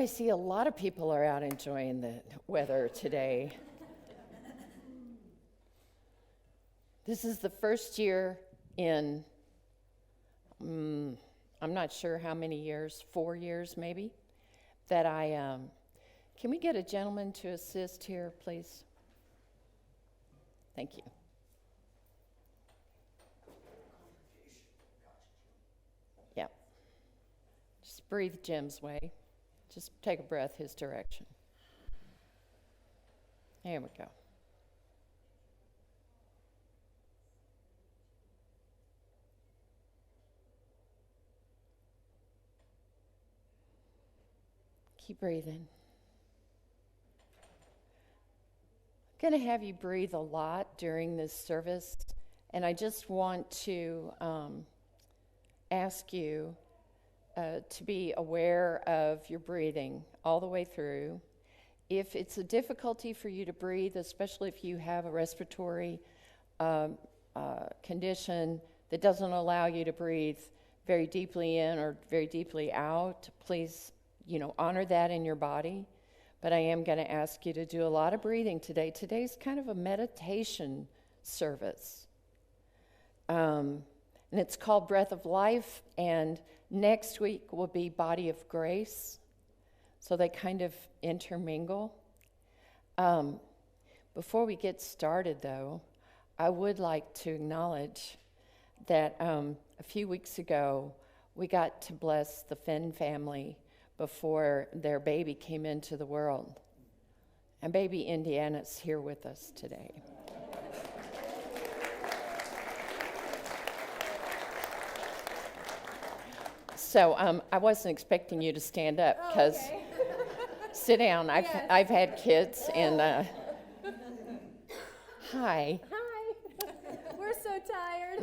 I see a lot of people are out enjoying the weather today. This is the first year in, I'm not sure how many years, 4 years maybe, that can we get a gentleman to assist here, please? Thank you. Yeah. Just breathe Jim's way. Just take a breath his direction. There we go. Keep breathing. I'm going to have you breathe a lot during this service, and I just want to ask you to be aware of your breathing all the way through. If it's a difficulty for you to breathe, especially if you have a respiratory condition that doesn't allow you to breathe very deeply in or very deeply out, please, honor that in your body. But I am going to ask you to do a lot of breathing today. Today's kind of a meditation service. And it's called Breath of Life, and next week will be Body of Grace. So they kind of intermingle. Before we get started, though, I would like to acknowledge that a few weeks ago, we got to bless the Finn family before their baby came into the world. And baby Indiana's here with us today. So I wasn't expecting you to stand up because sit down. I've had kids and hi. Hi. We're so tired.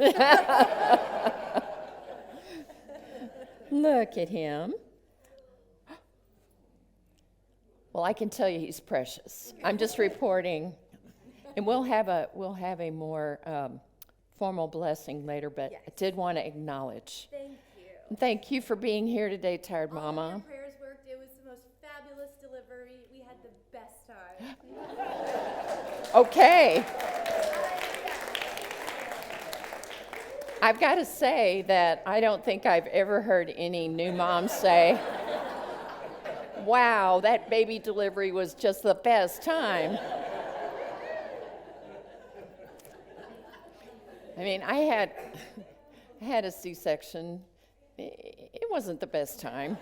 Look at him. Well, I can tell you he's precious. I'm just reporting, and we'll have a more formal blessing later. But Yes. I did want to acknowledge. Thank you. Thank you for being here today, tired All of mama. your prayers worked. It was the most fabulous delivery. We had the best time. Okay. I've got to say that I don't think I've ever heard any new mom say, wow, that baby delivery was just the best time. I mean, I had a C-section. It wasn't the best time.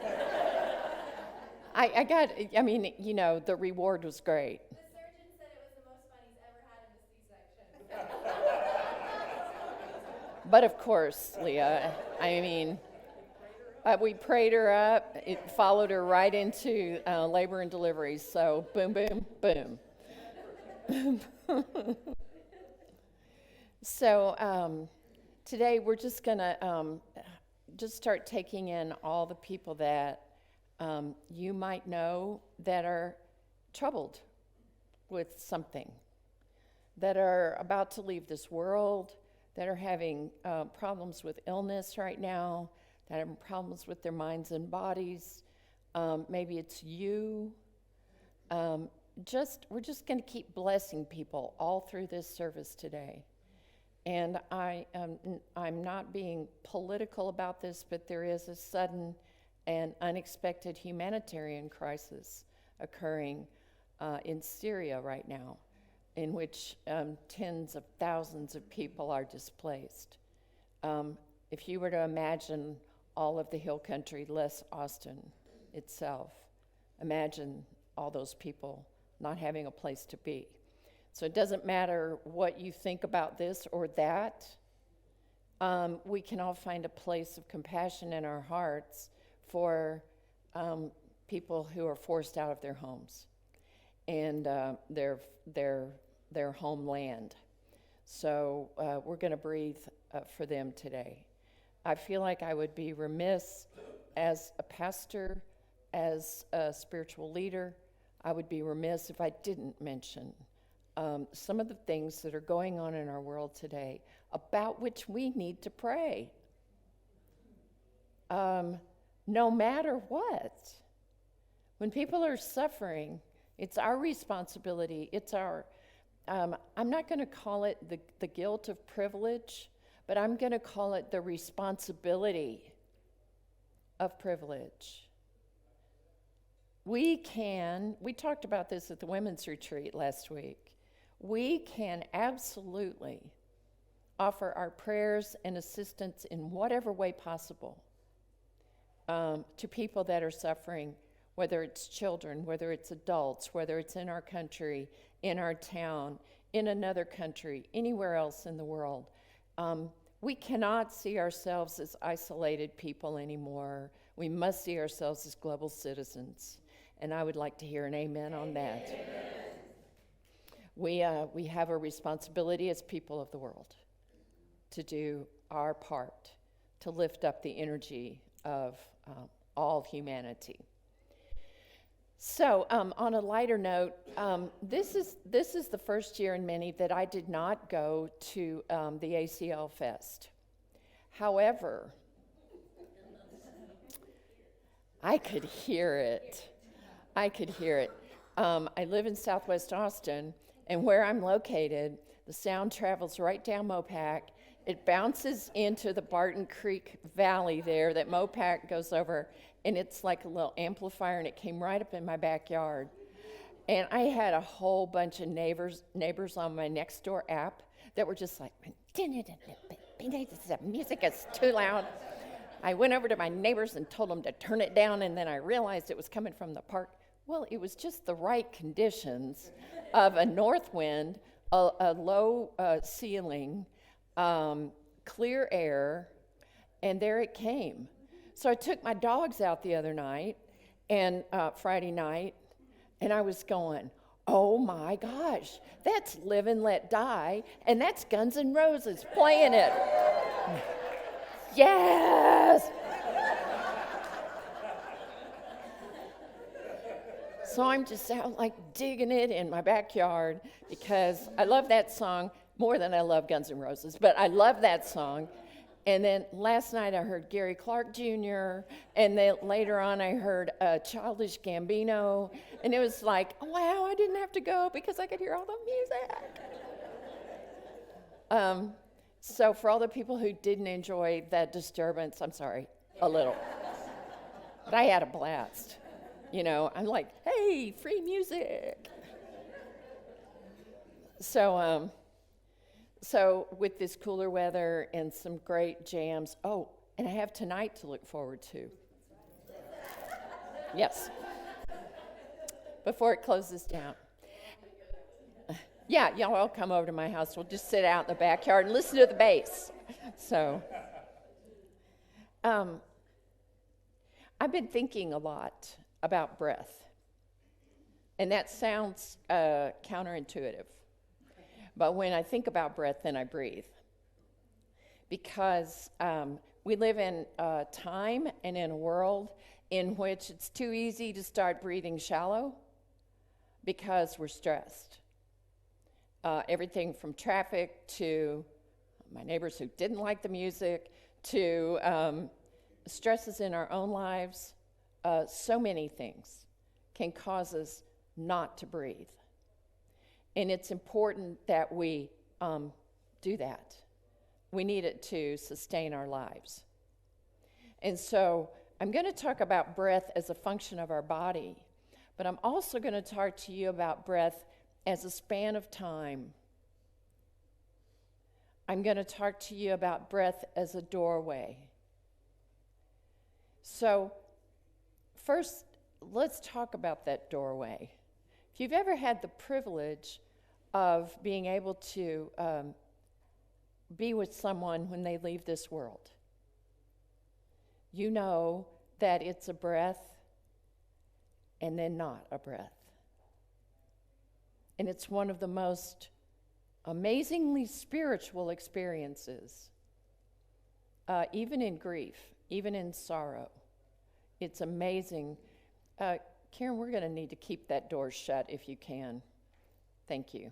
The reward was great. The surgeon said it was the most fun he's ever had in a C-section. But of course, Leah, we prayed her up. It followed her right into labor and delivery. So boom, boom, boom. So today we're just going to just start taking in all the people that you might know that are troubled with something, that are about to leave this world, that are having problems with illness right now, that have problems with their minds and bodies. Maybe it's you. We're just going to keep blessing people all through this service today. And I'm not being political about this, but there is a sudden and unexpected humanitarian crisis occurring in Syria right now, in which tens of thousands of people are displaced. If you were to imagine all of the hill country, less Austin itself, imagine all those people not having a place to be. So it doesn't matter what you think about this or that. We can all find a place of compassion in our hearts for people who are forced out of their homes and their homeland. So we're going to breathe for them today. I feel like I would be remiss as a pastor, as a spiritual leader. I would be remiss if I didn't mention some of the things that are going on in our world today about which we need to pray. No matter what, When people are suffering, it's our responsibility. It's our, I'm not going to call it the guilt of privilege, but I'm going to call it the responsibility of privilege. We talked about this at the women's retreat last week. We can absolutely offer our prayers and assistance in whatever way possible to people that are suffering, whether it's children, whether it's adults, whether it's in our country, in our town, in another country, anywhere else in the world. We cannot see ourselves as isolated people anymore. We must see ourselves as global citizens. And I would like to hear an amen on that. We have a responsibility as people of the world to do our part to lift up the energy of all humanity. So, on a lighter note, this is the first year in many that I did not go to the ACL Fest. However, I could hear it. I live in Southwest Austin, and where I'm located, the sound travels right down Mopac. It bounces into the Barton Creek Valley there that Mopac goes over, and it's like a little amplifier, and it came right up in my backyard. And I had a whole bunch of neighbors on my Nextdoor app that were just like, the music is too loud. I went over to my neighbors and told them to turn it down, and then I realized it was coming from the park. Well, it was just the right conditions of a north wind, a low ceiling, clear air, and there it came. So I took my dogs out the other night, and Friday night, and I was going, oh my gosh, that's Live and Let Die, and that's Guns N' Roses playing it. Yes! So I'm just out like digging it in my backyard because I love that song more than I love Guns N' Roses, but I love that song. And then last night I heard Gary Clark Jr., and then later on I heard Childish Gambino, and it was like, wow, I didn't have to go because I could hear all the music. So for all the people who didn't enjoy that disturbance, I'm sorry, a little. But I had a blast. You know, I'm like, hey, free music. So with this cooler weather and some great jams, and I have tonight to look forward to. Yes. Before it closes down. Yeah, y'all all come over to my house. We'll just sit out in the backyard and listen to the bass. So, I've been thinking a lot about breath. And that sounds counterintuitive. But when I think about breath, then I breathe. Because we live in a time and in a world in which it's too easy to start breathing shallow because we're stressed. Everything from traffic to my neighbors who didn't like the music to stresses in our own lives. So many things can cause us not to breathe. And it's important that we do that. We need it to sustain our lives. And so I'm going to talk about breath as a function of our body, but I'm also going to talk to you about breath as a span of time. I'm going to talk to you about breath as a doorway. So first, let's talk about that doorway. If you've ever had the privilege of being able to be with someone when they leave this world, you know that it's a breath and then not a breath. And it's one of the most amazingly spiritual experiences, even in grief, even in sorrow. It's amazing. Karen, we're going to need to keep that door shut if you can. Thank you.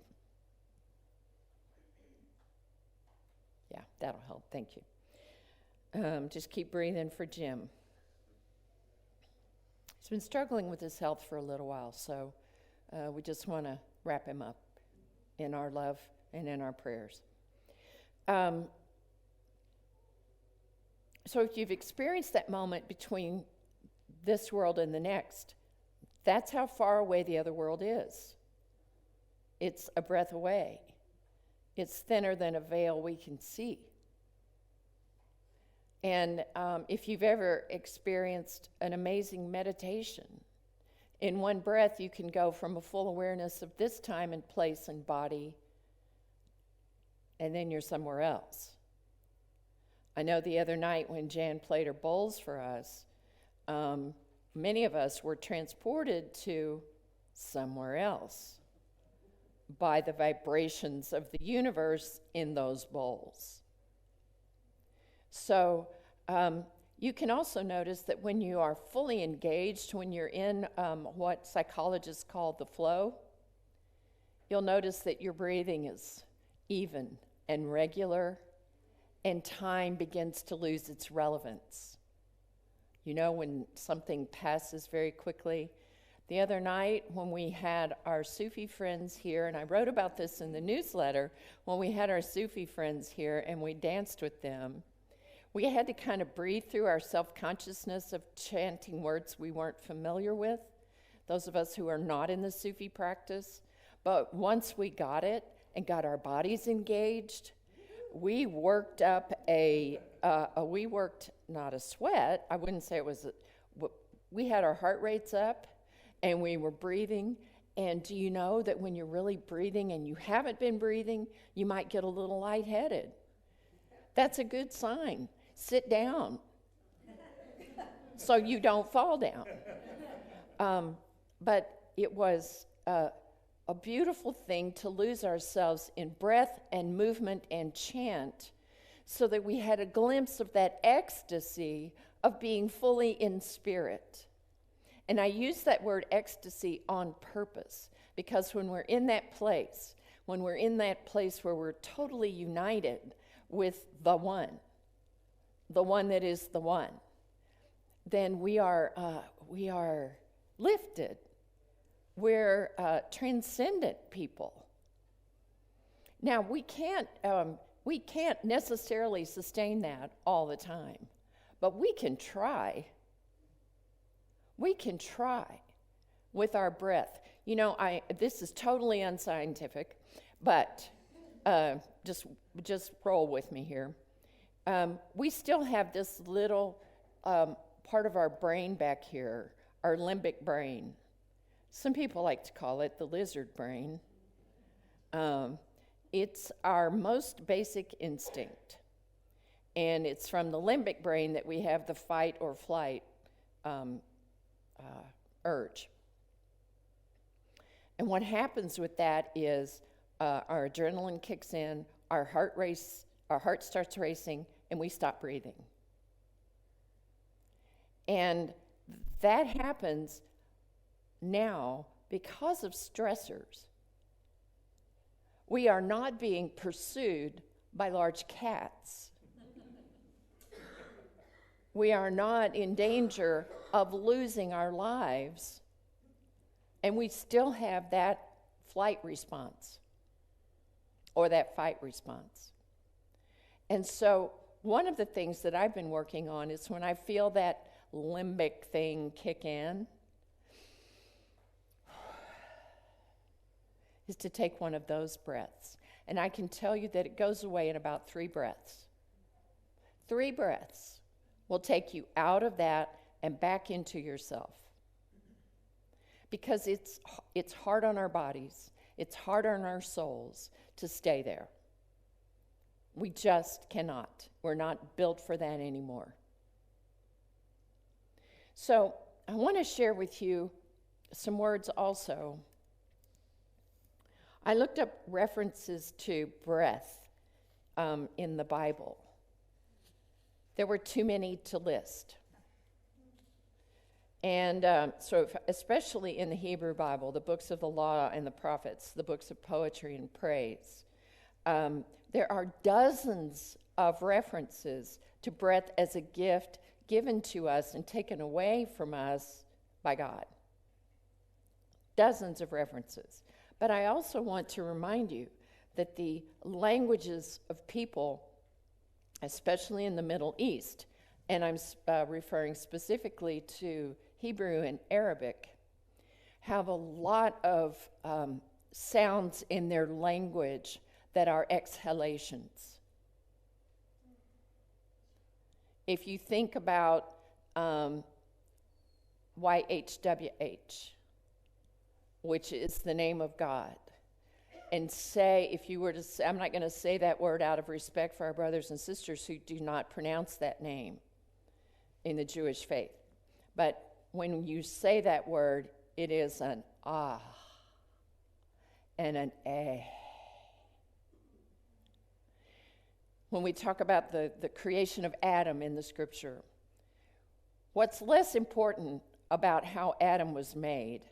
Yeah, that'll help. Thank you. Just keep breathing for Jim. He's been struggling with his health for a little while, so we just want to wrap him up in our love and in our prayers. So if you've experienced that moment between this world and the next, that's how far away the other world is. It's a breath away. It's thinner than a veil we can see. And if you've ever experienced an amazing meditation, in one breath you can go from a full awareness of this time and place and body, and then you're somewhere else. I know the other night when Jan played her bowls for us, many of us were transported to somewhere else by the vibrations of the universe in those bowls. So you can also notice that when you are fully engaged, when you're in what psychologists call the flow, you'll notice that your breathing is even and regular, and time begins to lose its relevance. You know, when something passes very quickly. The other night when we had our Sufi friends here, and I wrote about this in the newsletter, when we had our Sufi friends here and we danced with them, we had to kind of breathe through our self-consciousness of chanting words we weren't familiar with, those of us who are not in the Sufi practice. But once we got it and got our bodies engaged, we worked up not a sweat, I wouldn't say it was, we had our heart rates up and we were breathing. And do you know that when you're really breathing and you haven't been breathing, you might get a little lightheaded? That's a good sign. Sit down so you don't fall down. But it was a beautiful thing to lose ourselves in breath and movement and chant so that we had a glimpse of that ecstasy of being fully in spirit. And I use that word ecstasy on purpose because when we're in that place where we're totally united with the one that is the one, then we are lifted. We're transcendent people. Now, we can't necessarily sustain that all the time, but we can try. We can try with our breath. You know, this is totally unscientific, but just roll with me here. We still have this little part of our brain back here, our limbic brain. Some people like to call it the lizard brain. It's our most basic instinct. And it's from the limbic brain that we have the fight or flight urge. And what happens with that is our adrenaline kicks in, our heart starts racing, and we stop breathing. And that happens now because of stressors. We are not being pursued by large cats. We are not in danger of losing our lives, and we still have that flight response or that fight response. And so one of the things that I've been working on is when I feel that limbic thing kick in, is to take one of those breaths. And I can tell you that it goes away in about 3 breaths. 3 breaths will take you out of that and back into yourself. Because it's hard on our bodies, it's hard on our souls to stay there. We just cannot. We're not built for that anymore. So I want to share with you some words also. I looked up references to breath in the Bible. There were too many to list. And so especially in the Hebrew Bible, the books of the law and the prophets, the books of poetry and praise, there are dozens of references to breath as a gift given to us and taken away from us by God. Dozens of references. But I also want to remind you that the languages of people, especially in the Middle East, and I'm referring specifically to Hebrew and Arabic, have a lot of sounds in their language that are exhalations. If you think about YHWH, which is the name of God, and say, if you were to say, I'm not going to say that word out of respect for our brothers and sisters who do not pronounce that name in the Jewish faith. But when you say that word, it is an ah and an eh. When we talk about the creation of Adam in the scripture, what's less important about how Adam was made,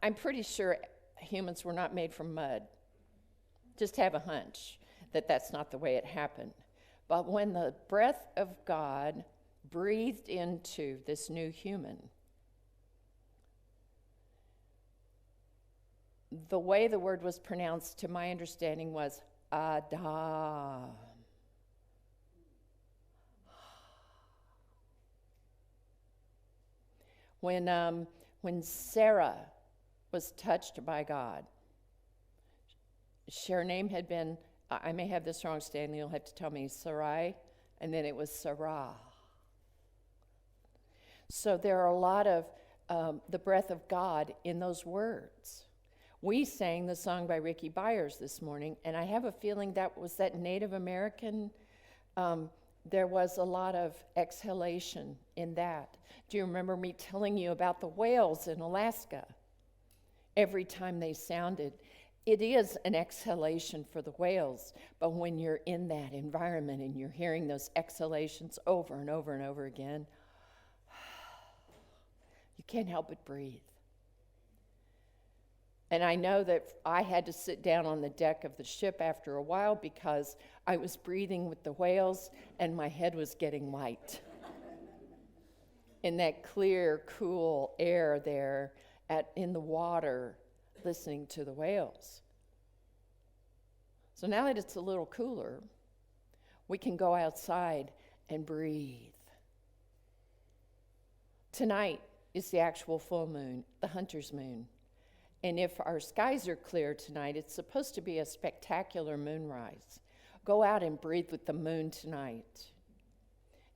I'm pretty sure humans were not made from mud. Just have a hunch that that's not the way it happened. But when the breath of God breathed into this new human, the way the word was pronounced, to my understanding, was Adam. When Sarah was touched by God, her name had been, I may have this wrong, Stanley, you'll have to tell me, Sarai, and then it was Sarah. So there are a lot of the breath of God in those words. We sang the song by Ricky Byers this morning, and I have a feeling that was that Native American, there was a lot of exhalation in that. Do you remember me telling you about the whales in Alaska? Every time they sounded, it is an exhalation for the whales, but when you're in that environment and you're hearing those exhalations over and over and over again, you can't help but breathe. And I know that I had to sit down on the deck of the ship after a while because I was breathing with the whales and my head was getting white. In that clear, cool air there in the water, listening to the whales. So now that it's a little cooler, we can go outside and breathe. Tonight is the actual full moon, the hunter's moon. And if our skies are clear tonight, it's supposed to be a spectacular moonrise. Go out and breathe with the moon tonight.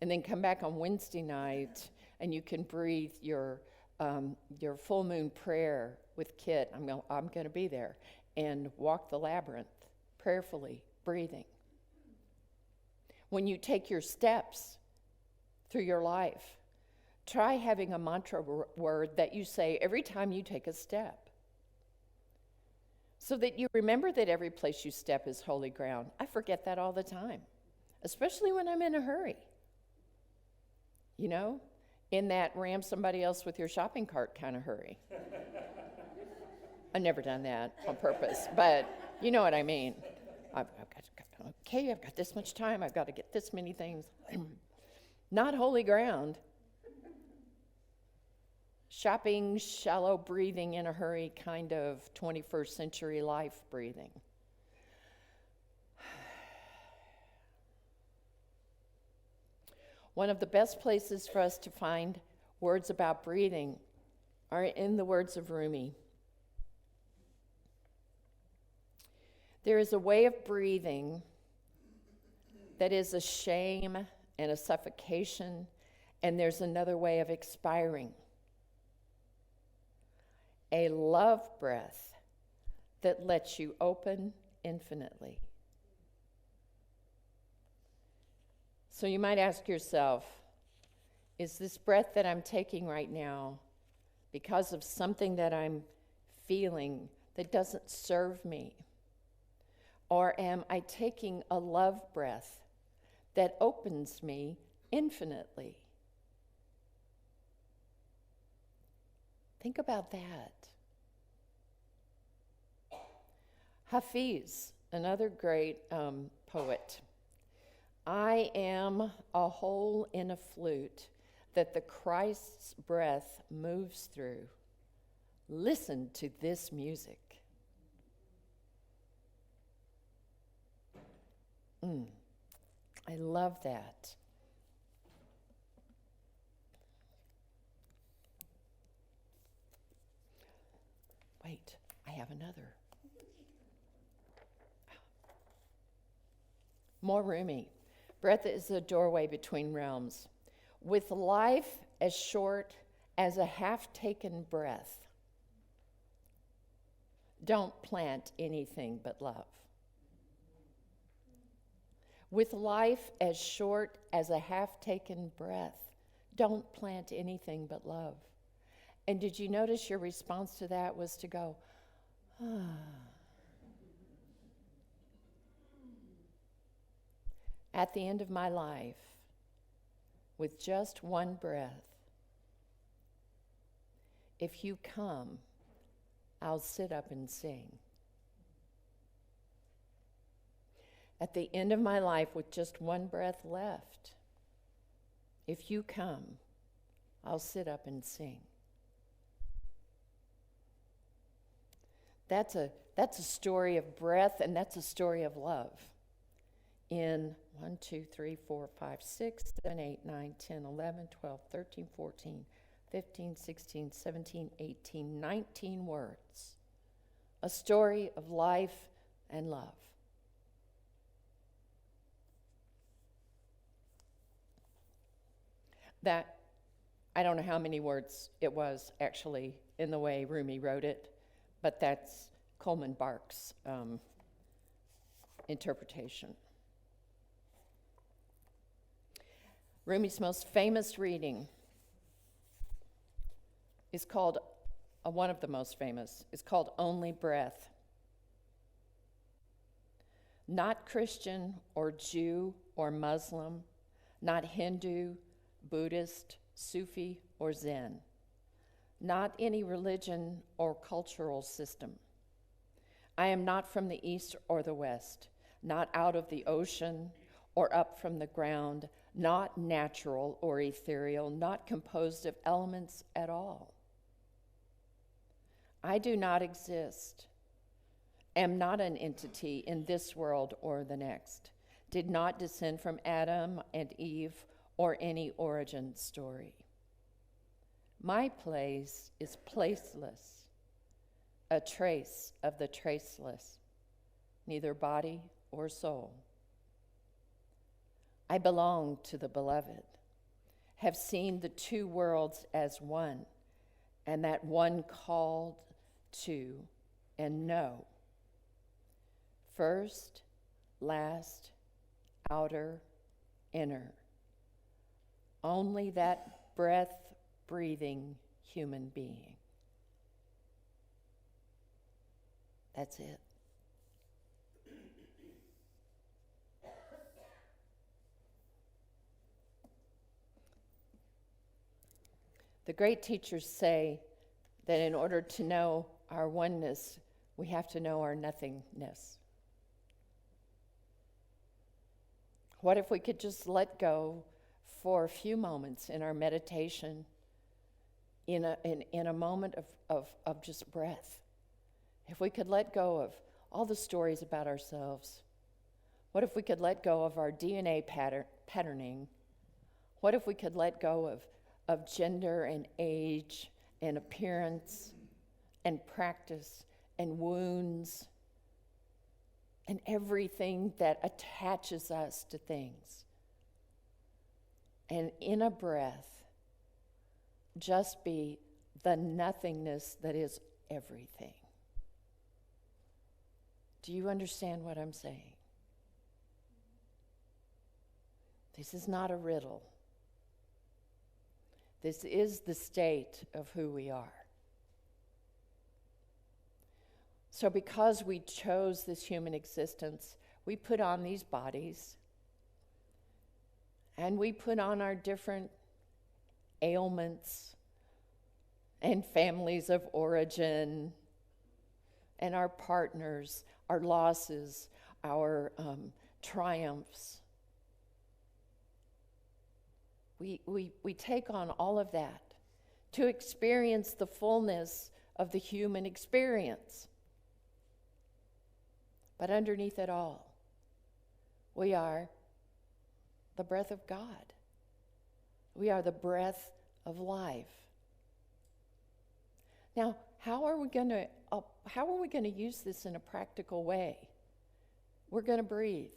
And then come back on Wednesday night and you can breathe your full moon prayer with Kit. I'm going to be there. And walk the labyrinth prayerfully, breathing. When you take your steps through your life, try having a mantra word that you say every time you take a step, so that you remember that every place you step is holy ground. I forget that all the time, especially when I'm in a hurry. You know, in that ram somebody else with your shopping cart kind of hurry. I've never done that on purpose, but you know what I mean. I've got this much time. I've got to get this many things. Not holy ground. Shopping, shallow breathing in a hurry, kind of 21st century life breathing. One of the best places for us to find words about breathing are in the words of Rumi. There is a way of breathing that is a shame and a suffocation, and there's another way of expiring. A love breath that lets you open infinitely. So you might ask yourself, is this breath that I'm taking right now because of something that I'm feeling that doesn't serve me? Or am I taking a love breath that opens me infinitely? Think about that. Hafiz, another great poet. I am a hole in a flute that the Christ's breath moves through, listen to this music. I love that. Wait, I have another. More Rumi. Breath is a doorway between realms. With life as short as a half-taken breath, don't plant anything but love. With life as short as a half-taken breath, don't plant anything but love. And did you notice your response to that was to go, ah. At the end of my life, with just one breath, if you come, I'll sit up and sing. At the end of my life, with just one breath left, if you come, I'll sit up and sing. That's a story of breath, and that's a story of love. In 1, 2, 3, 4, 5, 6, 7, 8, 9, 10, 11, 12, 13, 14, 15, 16, 17, 18, 19 words. A story of life and love. That, I don't know how many words it was actually in the way Rumi wrote it, but that's Coleman Barks' interpretation. Rumi's most famous reading is called, one of the most famous, is called Only Breath. Not Christian or Jew or Muslim, not Hindu, Buddhist, Sufi, or Zen. Not any religion or cultural system. I am not from the east or the west, not out of the ocean or up from the ground, not natural or ethereal, not composed of elements at all. I do not exist, am not an entity in this world or the next, did not descend from Adam and Eve or any origin story. My place is placeless, a trace of the traceless, neither body or soul. I belong to the beloved, have seen the two worlds as one, and that one called to and know. First, last, outer, inner. Only that breath-breathing human being. That's it. The great teachers say that in order to know our oneness, we have to know our nothingness. What if we could just let go for a few moments in our meditation, in a moment of just breath? If we could let go of all the stories about ourselves, what if we could let go of our DNA patterning? What if we could let go of gender and age and appearance and practice and wounds and everything that attaches us to things? And in a breath, just be the nothingness that is everything. Do you understand what I'm saying? This is not a riddle. This is the state of who we are. So because we chose this human existence, we put on these bodies, and we put on our different ailments and families of origin and our partners, our losses, our triumphs. we take on all of that to experience the fullness of the human experience. But underneath it all, we are the breath of God. We are the breath of life. Now, how are we going to use this in a practical way? We're going to breathe.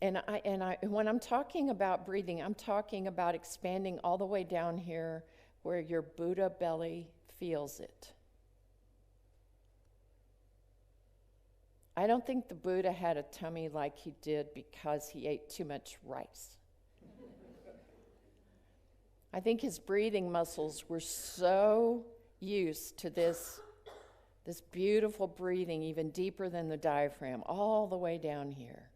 And when I'm talking about breathing, I'm talking about expanding all the way down here where your Buddha belly feels it. I don't think the Buddha had a tummy like he did because he ate too much rice. I think his breathing muscles were so used to this beautiful breathing, even deeper than the diaphragm, all the way down here,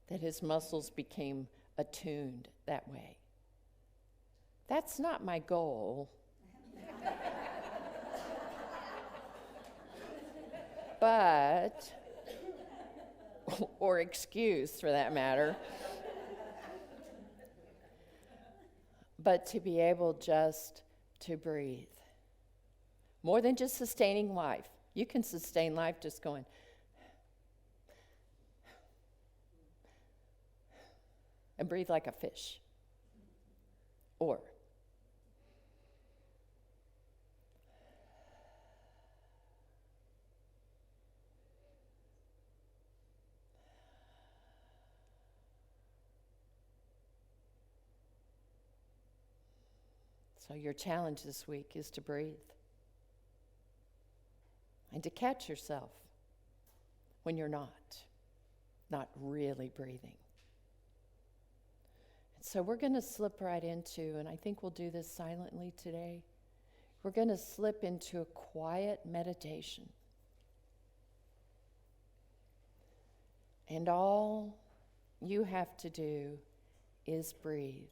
that his muscles became attuned that way. That's not my goal. But, or excuse for that matter, but to be able just to breathe. More than just sustaining life. You can sustain life just going. And breathe like a fish. Or so your challenge this week is to breathe and to catch yourself when you're not really breathing. And so we're going to slip right into, and I think we'll do this silently today, we're going to slip into a quiet meditation. And all you have to do is breathe.